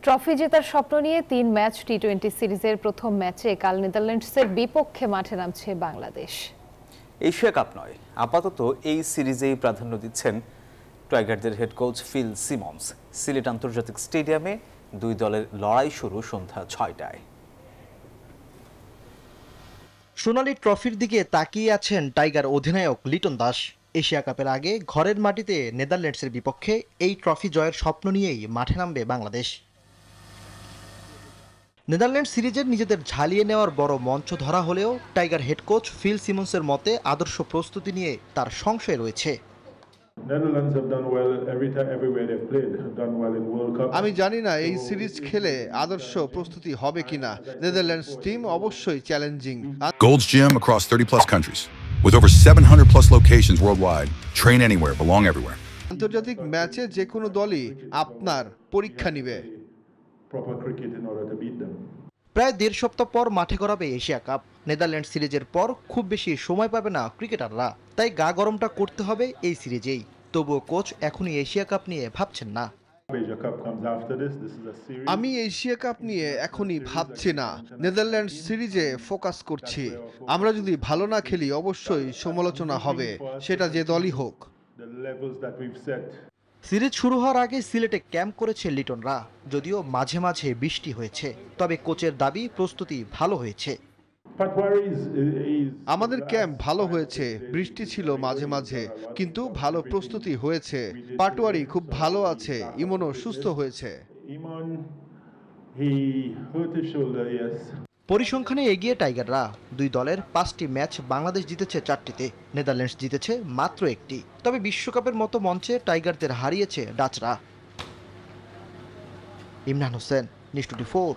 Trophy জেতার স্বপ্ন নিয়ে ৩ ম্যাচ টি-20 সিরিজের প্রথম ম্যাচে কাল নেদারল্যান্ডসের বিপক্ষে মাঠে নামছে বাংলাদেশ। এশিয়া কাপ নয়, আপাতত এই সিরিজেই প্রাধান্য দিচ্ছেন টাইগারদের head coach Phil Simmons. Sylhet আন্তর্জাতিক স্টেডিয়ামে দুই দলের লড়াই শুরু সন্ধ্যা ৬টায়। সোনালী ট্রফির দিকে তাকিয়ে আছেন টাইগার অধিনায়ক লিটন দাস। এশিয়া কাপের আগে ঘরের মাটিতে নেদারল্যান্ডসের বিপক্ষে এই ট্রফি জয়ের স্বপ্ন নিয়েই মাঠে নামবে বাংলাদেশ। নেদারল্যান্ড সিরিজের নিজেদের ঝালিয়ে নেওয়ার বড় মঞ্চ ধরা হলেও টাইগার হেড কোচ ফিল সিমন্সের মতে আদর্শ প্রস্তুতি নিয়ে তার সংশয় রয়েছে। আমি জানি না এই সিরিজ খেলে আদর্শ প্রস্তুতি হবে কিনা। নেদারল্যান্ডস টিম অবশ্যই challenging. Gold's Gym across 30+ countries with over 700+ locations worldwide. Train anywhere, belong everywhere. আন্তর্জাতিক ম্যাচে যে কোনো দলই আপনার পরীক্ষা নিবে। প্রায় ১.৫ সপ্তাহ পর মাঠে গড়াবে এশিয়া কাপ। নেদারল্যান্ড সিরিজের পর খুব বেশি সময় পাবে না ক্রিকেটাররা, তাই গা গরমটা করতে হবে এই সিরিজেই। তবুও কোচ এখনই এশিয়া কাপ নিয়ে ভাবছেন না। আমি এশিয়া কাপ নিয়ে এখনই ভাবছি না, নেদারল্যান্ড সিরিজে ফোকাস করছি। আমরা যদি ভালো না খেলি অবশ্যই সমালোচনা হবে, সেটা যে দলই হোক। সিরিজ শুরু হওয়ার আগে সিলেটে ক্যাম্প করেছে লিটনরা। যদিও মাঝে মাঝে বৃষ্টি হয়েছে, তবে কোচের দাবি প্রস্তুতি ভালো হয়েছে। আমাদের ক্যাম্প ভালো হয়েছে, বৃষ্টি ছিল মাঝে মাঝে, কিন্তু ভালো প্রস্তুতি হয়েছে। পাটোয়ারি খুব ভালো আছে, ইমনও সুস্থ হয়েছে। পরিসংখ্যানে এগিয়ে টাইগাররা। দুই দলের 5টি ম্যাচ বাংলাদেশ জিতেছে 4টিতে, নেদারল্যান্ডস জিতেছে মাত্র 1টি। তবে বিশ্বকাপের মতো মঞ্চে টাইগারদের হারিয়েছে ডাচরা। ইমরান হোসেন, নিউজ 24।